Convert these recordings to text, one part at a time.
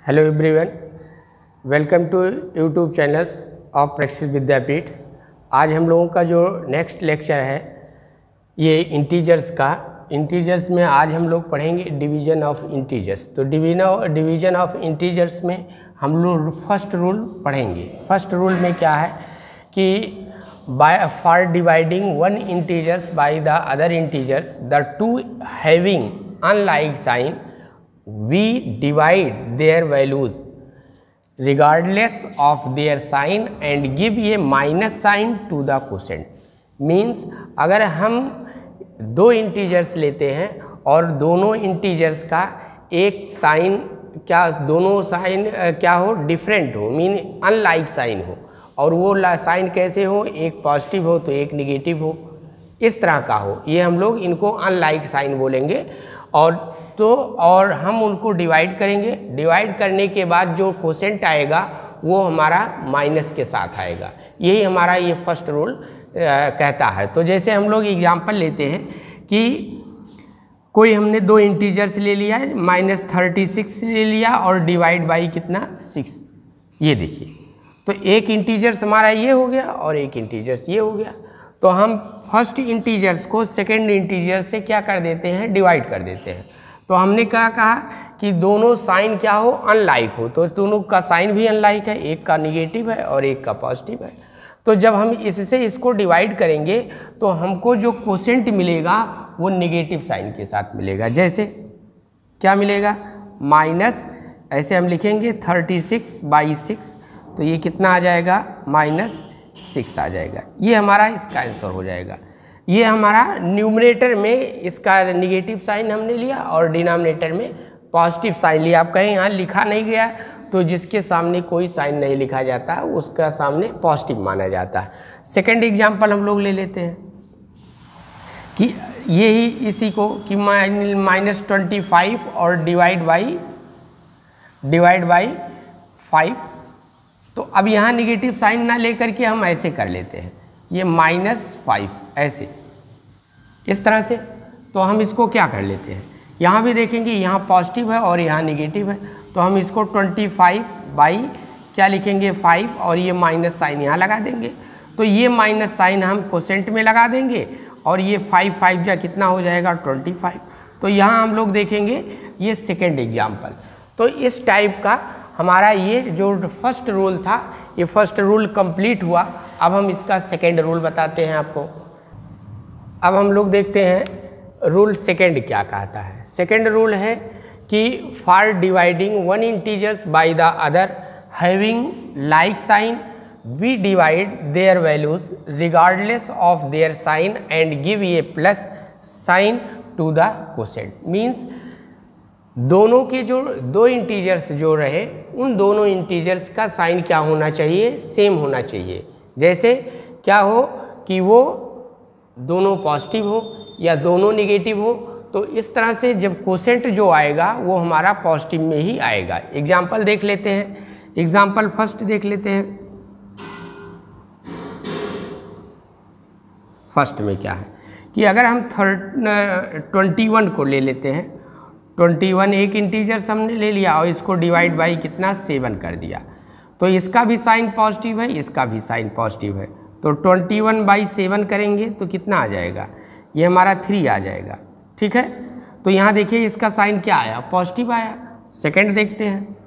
Hello everyone, welcome to YouTube channels of practice Vidyapeeth. आज हम लोगों का जो नेक्स्ट लेक्चर है ये इंटीजर्स में आज हम लोग पढ़ेंगे डिवीजन ऑफ इंटीजर्स। तो डिवीजन ऑफ इंटीजर्स में हम लोग फर्स्ट रूल पढ़ेंगे। फर्स्ट रूल में क्या है कि for dividing one integers by the other integers the two having unlike sign we divide their values regardless of their sign and give a minus sign to the quotient। Means अगर हम दो integers लेते हैं और दोनों integers का एक sign दोनों साइन क्या हो, डिफरेंट हो, मीन अनलाइक साइन हो, और वो साइन कैसे हो, एक पॉजिटिव हो तो एक निगेटिव हो, इस तरह का हो, ये हम लोग इनको अनलाइक साइन बोलेंगे। और हम उनको डिवाइड करेंगे। डिवाइड करने के बाद जो कोसेंट आएगा वो हमारा माइनस के साथ आएगा। यही हमारा ये फर्स्ट रूल कहता है। तो जैसे हम लोग एग्जांपल लेते हैं कि कोई हमने दो इंटीजर्स ले लिया है, -36 ले लिया और डिवाइड बाई कितना 6। ये देखिए, तो एक इंटीजर्स हमारा ये हो गया और एक इंटीजर्स ये हो गया। तो हम फर्स्ट इंटीजर्स को सेकेंड इंटीजर से क्या कर देते हैं, डिवाइड कर देते हैं। तो हमने क्या कहा कि दोनों साइन क्या हो, अनलाइक हो, तो दोनों का साइन भी अनलाइक है, एक का निगेटिव है और एक का पॉजिटिव है। तो जब हम इससे इसको डिवाइड करेंगे तो हमको जो कोसेंट मिलेगा वो निगेटिव साइन के साथ मिलेगा। जैसे क्या मिलेगा, माइनस, ऐसे हम लिखेंगे 36/6, तो ये कितना आ जाएगा, -6 आ जाएगा। ये हमारा इसका आंसर हो जाएगा। ये हमारा न्यूमरेटर में इसका निगेटिव साइन हमने लिया और डिनोमिनेटर में पॉजिटिव साइन लिया। आप कहें यहाँ लिखा नहीं गया, तो जिसके सामने कोई साइन नहीं लिखा जाता है उसका सामने पॉजिटिव माना जाता है। सेकंड एग्जांपल हम लोग ले लेते हैं कि यही इसी को कि -25 और डिवाइड बाई 5। तो अब यहाँ निगेटिव साइन ना लेकर के हम ऐसे कर लेते हैं, ये -5 ऐसे, इस तरह से। तो हम इसको क्या कर लेते हैं, यहाँ भी देखेंगे यहाँ पॉजिटिव है और यहाँ निगेटिव है, तो हम इसको 25 बाई क्या लिखेंगे 5 और ये माइनस साइन यहाँ लगा देंगे। तो ये माइनस साइन हम कोसेंट में लगा देंगे और ये 5 जा कितना हो जाएगा 25। तो यहाँ हम लोग देखेंगे ये सेकेंड एग्जाम्पल। तो इस टाइप का हमारा ये जो फर्स्ट रूल था, ये फर्स्ट रूल कंप्लीट हुआ। अब हम इसका सेकेंड रूल बताते हैं आपको। अब हम लोग देखते हैं रूल सेकेंड क्या कहता है। सेकेंड रूल है कि for dividing one integers by the other having like sign we divide their values regardless of their sign and give a plus sign to the quotient. Means दोनों के जो दो integers जो रहे उन दोनों इंटीजर्स का साइन क्या होना चाहिए, सेम होना चाहिए। जैसे क्या हो कि वो दोनों पॉजिटिव हो या दोनों निगेटिव हो, तो इस तरह से जब कोसेंट जो आएगा वो हमारा पॉजिटिव में ही आएगा। एग्जाम्पल देख लेते हैं। एग्जाम्पल फर्स्ट देख लेते हैं। फर्स्ट में क्या है कि अगर हम 21 को ले लेते हैं, 21 एक इंटीजर्स हमने ले लिया और इसको डिवाइड बाई कितना 7 कर दिया, तो इसका भी साइन पॉजिटिव है, इसका भी साइन पॉजिटिव है। तो 21/7 करेंगे तो कितना आ जाएगा, ये हमारा 3 आ जाएगा। ठीक है, तो यहाँ देखिए इसका साइन क्या आया, पॉजिटिव आया। सेकंड देखते हैं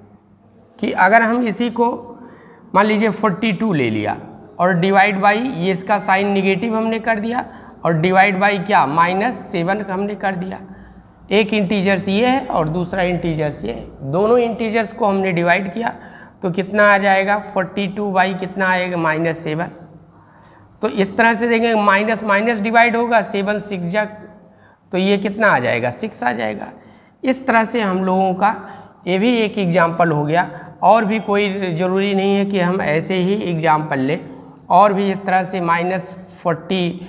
कि अगर हम इसी को मान लीजिए 42 ले लिया और डिवाइड बाई, ये इसका साइन निगेटिव हमने कर दिया और डिवाइड बाई क्या -7 हमने कर दिया। एक इंटीजर्स ये है और दूसरा इंटीजर्स ये है, दोनों इंटीजर्स को हमने डिवाइड किया तो कितना आ जाएगा 42 बाई कितना आएगा -7। तो इस तरह से देखेंगे माइनस माइनस डिवाइड होगा, 7 6 जा, तो ये कितना आ जाएगा 6 आ जाएगा। इस तरह से हम लोगों का ये भी एक एग्जाम्पल हो गया। और भी कोई ज़रूरी नहीं है कि हम ऐसे ही एग्जाम्पल लें, और भी इस तरह से -40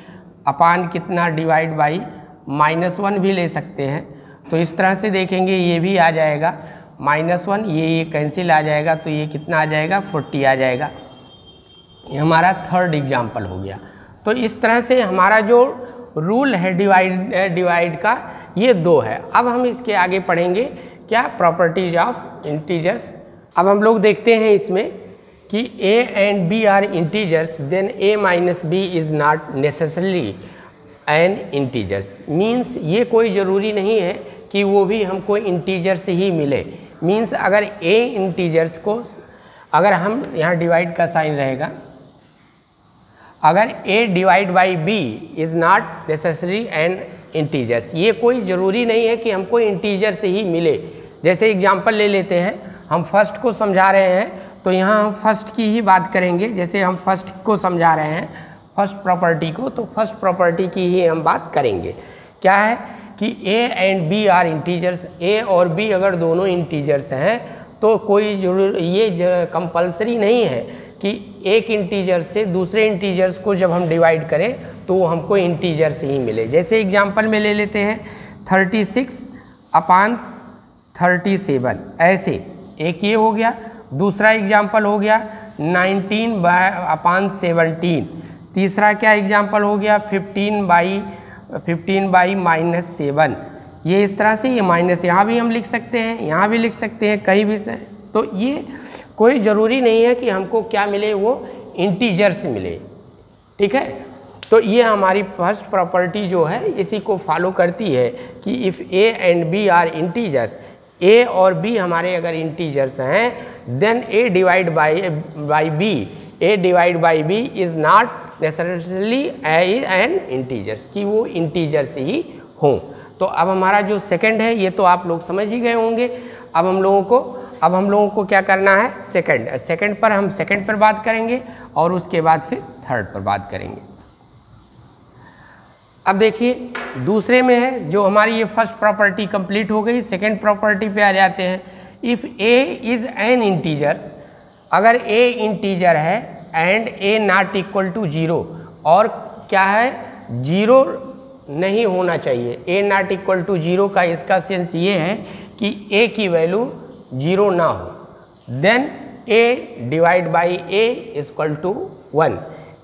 अपान कितना डिवाइड बाई -1 भी ले सकते हैं। तो इस तरह से देखेंगे ये भी आ जाएगा -1, ये कैंसिल आ जाएगा, तो ये कितना आ जाएगा 40 आ जाएगा। ये हमारा थर्ड एग्जाम्पल हो गया। तो इस तरह से हमारा जो रूल है डिवाइड का ये 2 है। अब हम इसके आगे पढ़ेंगे क्या प्रॉपर्टीज ऑफ इंटीजर्स। अब हम लोग देखते हैं इसमें कि a and b are integers, then a minus b is not necessarily an integers. Means ये कोई ज़रूरी नहीं है कि वो भी हमको इंटीजर से ही मिले। मीन्स अगर a इंटीजर्स को, अगर हम यहाँ डिवाइड का साइन रहेगा, अगर a divide by b is not necessary an integers, ये कोई ज़रूरी नहीं है कि हमको इंटीजर से ही मिले। जैसे एग्जांपल ले लेते हैं, हम फर्स्ट को समझा रहे हैं तो यहाँ हम फर्स्ट की ही बात करेंगे। जैसे हम फर्स्ट को समझा रहे हैं, फर्स्ट प्रॉपर्टी को, तो फर्स्ट प्रॉपर्टी की ही हम बात करेंगे। क्या है कि a and b are integers, a और b अगर दोनों इंटीजर्स हैं तो कोई जरूर ये कंपलसरी नहीं है कि एक इंटीजर से दूसरे इंटीजर्स को जब हम डिवाइड करें तो वो हमको इंटीजर से ही मिले। जैसे एग्जांपल में ले लेते हैं 36/37, ऐसे एक ये हो गया। दूसरा एग्जांपल हो गया 19/17। तीसरा क्या एग्जांपल हो गया 15/-7। ये इस तरह से, ये माइनस यहाँ भी हम लिख सकते हैं, यहाँ भी लिख सकते हैं, कहीं भी से। तो ये कोई ज़रूरी नहीं है कि हमको क्या मिले, वो इंटीजर से मिले। ठीक है, तो ये हमारी फर्स्ट प्रॉपर्टी जो है इसी को फॉलो करती है कि if a and b are integers, a और b हमारे अगर इंटीजर्स हैं, then a divide by b is not necessarily an integers, कि वो इंटीजर से ही हों। तो अब हमारा जो सेकंड है ये तो आप लोग समझ ही गए होंगे। अब हम लोगों को क्या करना है, सेकंड पर हम सेकंड पर बात करेंगे और उसके बाद फिर थर्ड पर बात करेंगे। अब देखिए दूसरे में है जो हमारी ये फर्स्ट प्रॉपर्टी कंप्लीट हो गई। सेकंड प्रॉपर्टी पे आ जाते हैं। If a is an integers, अगर a इंटीजर है and a not equal to 0, और क्या है 0 नहीं होना चाहिए। a नॉट इक्वल टू 0 का इसका सेंस ये है कि a की वैल्यू 0 ना हो, then a divide by a equal to 1।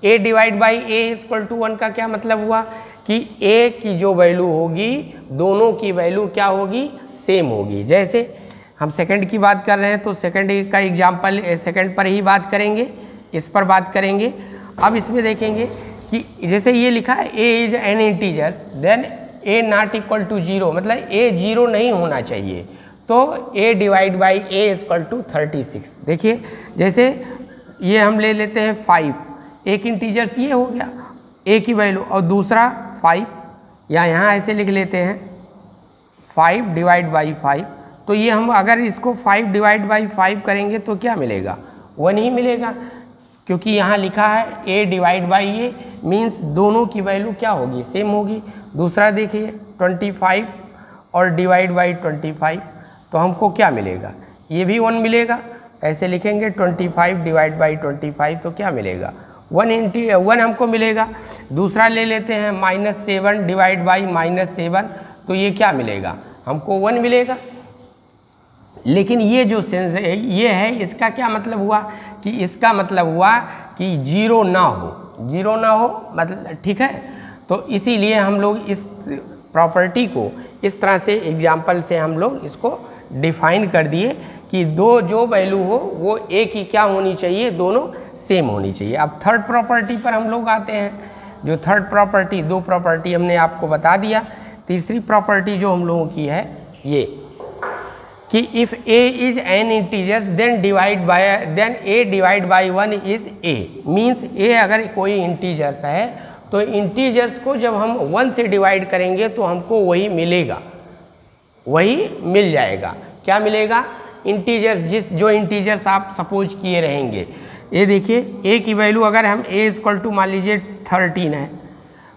a divide by a equal to 1 का क्या मतलब हुआ कि a की जो वैल्यू होगी, दोनों की वैल्यू क्या होगी, सेम होगी। जैसे हम सेकंड की बात कर रहे हैं तो सेकंड का एग्जांपल, सेकंड पर ही बात करेंगे, इस पर बात करेंगे। अब इसमें देखेंगे कि जैसे ये लिखा है a is an integers, then a not equal to 0, मतलब a 0 नहीं होना चाहिए। तो a divide by a equal to 36। देखिए जैसे ये हम ले लेते हैं 5, एक इंटीजर्स ये हो गया a की वैल्यू, और दूसरा 5, या यहाँ ऐसे लिख लेते हैं 5 डिवाइड बाई 5। तो ये हम अगर इसको 5 डिवाइड बाई 5 करेंगे तो क्या मिलेगा, 1 ही मिलेगा, क्योंकि यहाँ लिखा है a divide by a, means दोनों की वैल्यू क्या होगी, सेम होगी। दूसरा देखिए 25 और डिवाइड बाई 25, तो हमको क्या मिलेगा, ये भी 1 मिलेगा। ऐसे लिखेंगे 25 डिवाइड बाई 25, तो क्या मिलेगा 1 हमको मिलेगा। दूसरा ले लेते हैं -7 डिवाइड बाई -7, तो ये क्या मिलेगा, हमको 1 मिलेगा। लेकिन ये जो सेंस है ये है, इसका क्या मतलब हुआ कि इसका मतलब हुआ कि 0 ना हो, मतलब ठीक है। तो इसीलिए हम लोग इस प्रॉपर्टी को इस तरह से एग्जाम्पल से हम लोग इसको डिफाइन कर दिए कि जो वैल्यू हो वो एक ही क्या होनी चाहिए, दोनों सेम होनी चाहिए। अब थर्ड प्रॉपर्टी पर हम लोग आते हैं। जो थर्ड प्रॉपर्टी, 2 प्रॉपर्टी हमने आपको बता दिया। तीसरी प्रॉपर्टी जो हम लोगों की है ये कि if a is an integers then a divide by 1 is a, means a अगर कोई इंटीजर्स है तो इंटीजर्स को जब हम 1 से डिवाइड करेंगे तो हमको वही मिलेगा, वही मिल जाएगा। क्या मिलेगा, इंटीजर्स, जो इंटीजर्स आप सपोज किए रहेंगे। ये देखिए a की वैल्यू अगर हम a इक्वल टू मान लीजिए 13 है,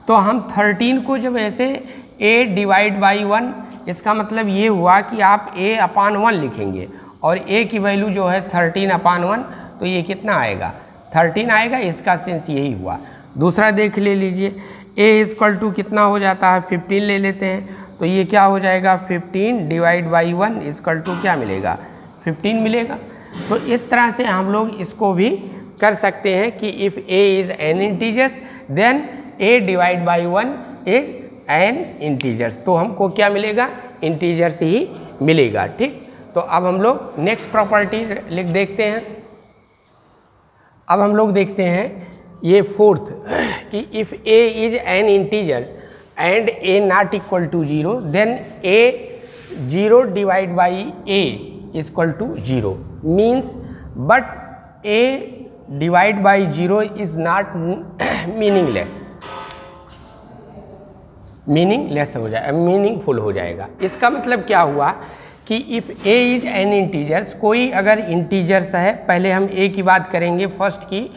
तो हम 13 को जब ऐसे a डिवाइड बाई 1, इसका मतलब ये हुआ कि आप a/1 लिखेंगे और a की वैल्यू जो है 13/1, तो ये कितना आएगा, 13 आएगा। इसका सेंस यही हुआ। दूसरा देख ले लीजिए, a इक्वल टू कितना हो जाता है, 15 ले लेते हैं, तो ये क्या हो जाएगा 15 डिवाइड बाई 1 इक्वल टू क्या मिलेगा, 15 मिलेगा। तो इस तरह से हम लोग इसको भी कर सकते हैं कि if a is an integers then a divide by 1 is an integers, तो हमको क्या मिलेगा, इंटीजर्स ही मिलेगा। ठीक, तो अब हम लोग नेक्स्ट प्रॉपर्टी लिख देखते हैं। अब हम लोग देखते हैं ये फोर्थ कि if a is an integer and a not equal to 0 then a 0 divide by a is equal to 0 means but a divide by 0 is not meaningless हो जाए, मीनिंगफुल हो जाएगा। इसका मतलब क्या हुआ कि if a is an integers, कोई अगर इंटीजर्स है, पहले हम a की बात करेंगे फर्स्ट की,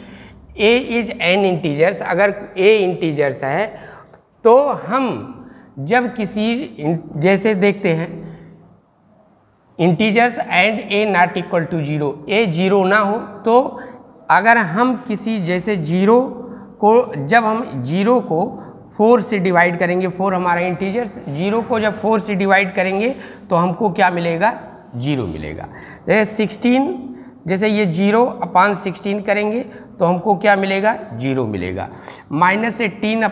a इज एन इंटीजर्स, अगर a इंटीजर्स है तो हम जब किसी जैसे देखते हैं integers and a not equal to 0, a 0 ना हो, तो अगर हम किसी जैसे 0 को, जब हम 0 को 4 से डिवाइड करेंगे, 4 हमारा इंटीजर्स, 0 को जब 4 से डिवाइड करेंगे तो हमको क्या मिलेगा, 0 मिलेगा। जैसे 16, जैसे ये 0/16 करेंगे तो हमको क्या मिलेगा, 0 मिलेगा। -7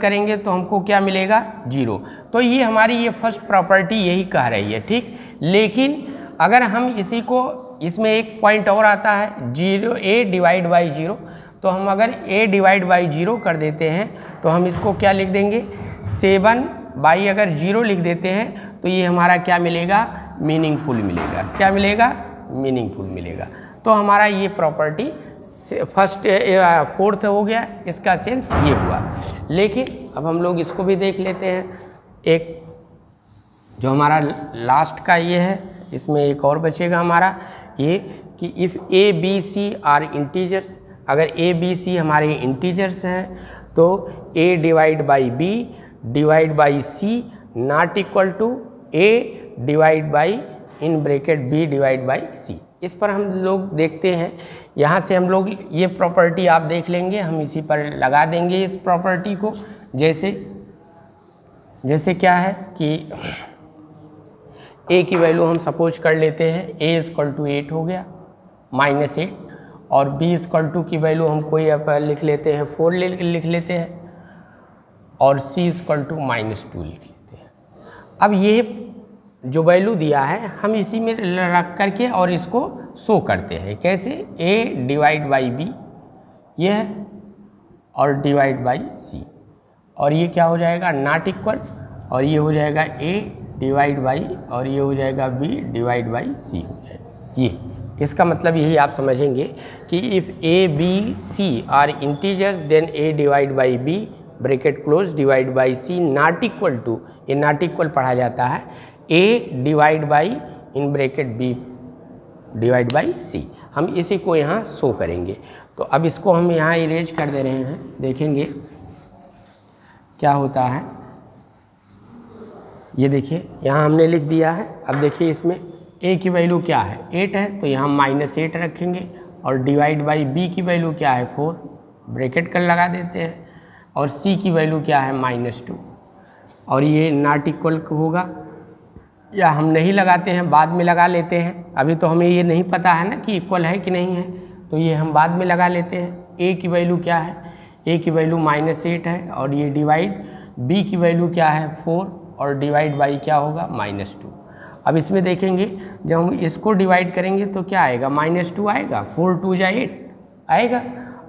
करेंगे तो हमको क्या मिलेगा, 0। तो ये हमारी ये फर्स्ट प्रॉपर्टी यही कह रही है। ठीक, लेकिन अगर हम इसी को, इसमें एक पॉइंट और आता है, a डिवाइड बाई 0, तो हम अगर a डिवाइड बाई 0 कर देते हैं तो हम इसको क्या लिख देंगे, 7 बाई अगर 0 लिख देते हैं तो ये हमारा क्या मिलेगा, मीनिंगफुल मिलेगा। क्या मिलेगा, मीनिंगफुल मिलेगा। तो हमारा ये प्रॉपर्टी फोर्थ हो गया, इसका सेंस ये हुआ। लेकिन अब हम लोग इसको भी देख लेते हैं, एक जो हमारा लास्ट का ये है, इसमें एक और बचेगा हमारा ये कि if a b c are integers, अगर a b c हमारे इंटीजर्स हैं तो a divide by b divide by c not equal to a divide by in bracket b divide by c। इस पर हम लोग देखते हैं, यहाँ से हम लोग ये प्रॉपर्टी आप देख लेंगे, हम इसी पर लगा देंगे इस प्रॉपर्टी को। जैसे क्या है कि a की वैल्यू हम सपोज कर लेते हैं a इज इक्वल टू 8 हो गया, -8, और b इज इक्वल टू की वैल्यू हम कोई लिख लेते हैं 4 लिख लेते हैं, और c इज इक्वल टू -2 लिख लेते हैं। अब ये जो वैल्यू दिया है हम इसी में रख करके और इसको शो करते हैं। कैसे, a डिवाइड बाई b ये है, और डिवाइड बाई c, और ये क्या हो जाएगा, नॉट इक्वल, और ये हो जाएगा a डिवाइड बाई, और ये हो जाएगा b डिवाइड बाई c हो जाएगा। ये इसका मतलब यही आप समझेंगे कि if a b c are integers then a divide by b bracket close divide by c not equal to, ये नॉट इक्वल पढ़ा जाता है, a divide by in bracket b divide by c। हम इसी को यहाँ शो करेंगे। तो अब इसको हम यहाँ इरेज कर दे रहे हैं, देखेंगे क्या होता है। ये देखिए यहाँ हमने लिख दिया है। अब देखिए इसमें a की वैल्यू क्या है, 8 है, तो यहाँ -8 रखेंगे, और डिवाइड बाई b की वैल्यू क्या है, 4, ब्रैकेट कर लगा देते हैं, और c की वैल्यू क्या है, -2, और ये नॉट इक्वल होगा, या हम नहीं लगाते हैं, बाद में लगा लेते हैं। अभी तो हमें ये नहीं पता है ना कि इक्वल है कि नहीं है, तो ये हम बाद में लगा लेते हैं। a की वैल्यू क्या है, a की वैल्यू -8 है, और ये डिवाइड b की वैल्यू क्या है, 4, और डिवाइड बाई क्या होगा, -2। अब इसमें देखेंगे जब हम इसको डिवाइड करेंगे तो क्या आएगा, -2 आएगा, 4 2 जा 8 आएगा,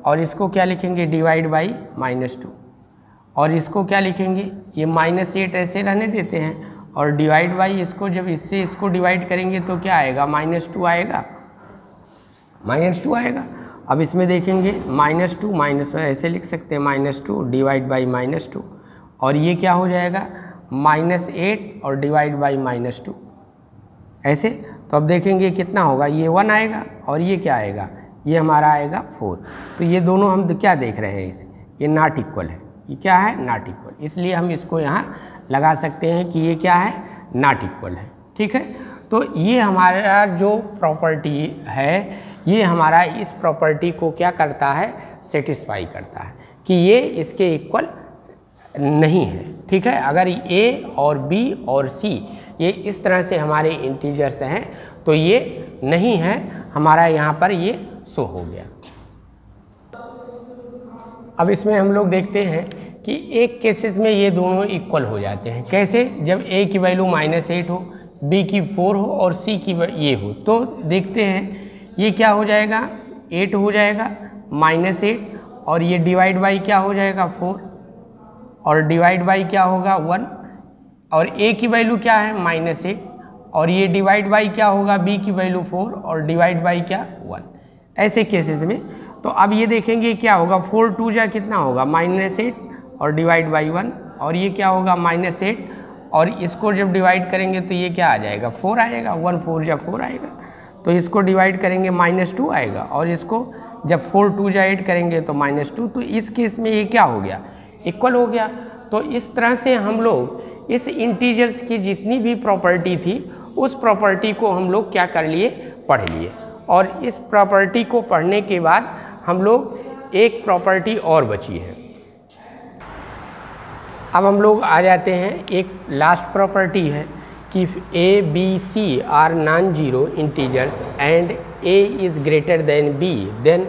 और इसको क्या लिखेंगे, डिवाइड बाई -2, और इसको क्या लिखेंगे, ये -8 ऐसे रहने देते हैं, और डिवाइड बाई इसको जब इससे इसको डिवाइड करेंगे तो क्या आएगा, -2 आएगा, -2 आएगा। अब इसमें देखेंगे -2 ऐसे लिख सकते हैं, -2 डिवाइड बाई -2, और ये क्या हो जाएगा, -8 और डिवाइड बाई -2 ऐसे। तो अब देखेंगे कितना होगा, ये 1 आएगा, और ये क्या आएगा, ये हमारा आएगा 4। तो ये दोनों हम क्या देख रहे हैं, इसे ये नॉट इक्वल है, ये क्या है, नॉट इक्वल, इसलिए हम इसको यहाँ लगा सकते हैं कि ये क्या है, नॉट इक्वल है। ठीक है, तो ये हमारा जो प्रॉपर्टी है, ये हमारा इस प्रॉपर्टी को क्या करता है, सेटिस्फाई करता है कि ये इसके इक्वल नहीं है। ठीक है, अगर a और b और c ये इस तरह से हमारे इंटीजर्स हैं तो ये नहीं है, हमारा यहाँ पर ये शो हो गया। अब इसमें हम लोग देखते हैं कि एक केसेस में ये दोनों इक्वल हो जाते हैं। कैसे? जब a की वैल्यू -8 हो, b की 4 हो और c की ये हो। तो देखते हैं ये क्या हो जाएगा, 8 हो जाएगा -8, और ये डिवाइड बाई क्या हो जाएगा 4, और डिवाइड बाई क्या होगा 1, और a की वैल्यू क्या है -8, और ये डिवाइड बाई क्या होगा b की वैल्यू 4 और डिवाइड बाई क्या 1। ऐसे केसेस में तो अब ये देखेंगे क्या होगा, 4 2 जा कितना होगा -8 और डिवाइड बाई 1, और ये क्या होगा -8, और इसको जब डिवाइड करेंगे तो ये क्या आ जाएगा 4 आएगा, 1 4 जा 4 आएगा। तो इसको डिवाइड करेंगे -2 आएगा, और इसको जब 4 2 जा 8 करेंगे तो -2। तो इस केस में ये क्या हो गया, इक्वल हो गया। तो इस तरह से हम लोग इस इंटीजर्स की जितनी भी प्रॉपर्टी थी उस प्रॉपर्टी को हम लोग क्या कर लिए, पढ़ लिए। और इस प्रॉपर्टी को पढ़ने के बाद हम लोग एक प्रॉपर्टी और बची है। अब हम लोग आ जाते हैं, एक लास्ट प्रॉपर्टी है कि a b c are non zero integers and a is greater than b, then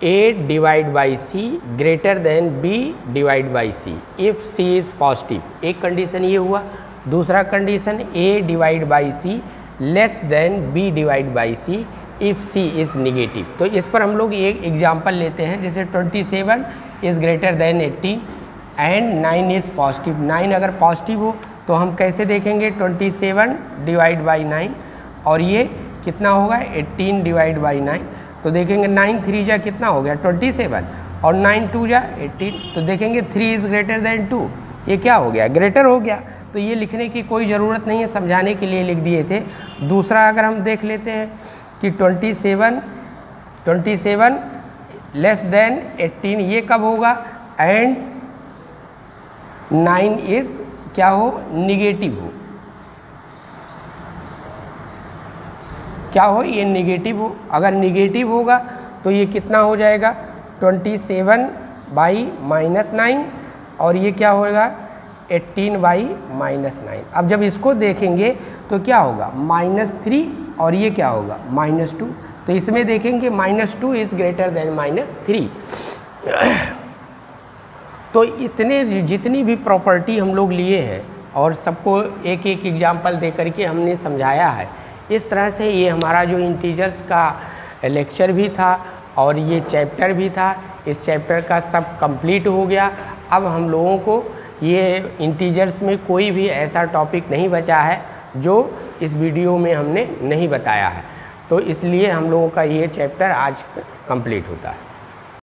a divide by c greater than b divide by c if c is positive. एक कंडीशन ये हुआ। दूसरा condition a divide by c less than b divide by c if c is negative. तो इस पर हम लोग एक एग्जांपल लेते हैं, जैसे 27 is greater then 18 and 9 is positive. 9 अगर पॉजिटिव हो तो हम कैसे देखेंगे, 27 डिवाइड बाई 9, और ये कितना होगा 18 डिवाइड बाई 9। तो देखेंगे 9 3 जा कितना हो गया 27, और 9 2 जा 18। तो देखेंगे 3 इज़ ग्रेटर देन 2, ये क्या हो गया, ग्रेटर हो गया। तो ये लिखने की कोई ज़रूरत नहीं है, समझाने के लिए लिख दिए थे। दूसरा अगर हम देख लेते हैं कि 27 लेस देन 18, ये कब होगा, एंड 9 इज़ क्या हो, निगेटिव हो, क्या हो, ये निगेटिव हो। अगर निगेटिव होगा तो ये कितना हो जाएगा 27 बाई -9, और ये क्या होगा 18 बाई -9। अब जब इसको देखेंगे तो क्या होगा -3, और ये क्या होगा -2। तो इसमें देखेंगे -2 इज़ ग्रेटर देन -3। तो इतने जितनी भी प्रॉपर्टी हम लोग लिए हैं और सबको एक एक एग्जाम्पल दे करके हमने समझाया है। इस तरह से ये हमारा जो इंटीजर्स का लेक्चर भी था और ये चैप्टर भी था, इस चैप्टर का सब कंप्लीट हो गया। अब हम लोगों को ये इंटीजर्स में कोई भी ऐसा टॉपिक नहीं बचा है जो इस वीडियो में हमने नहीं बताया है। तो इसलिए हम लोगों का ये चैप्टर आज कंप्लीट होता है।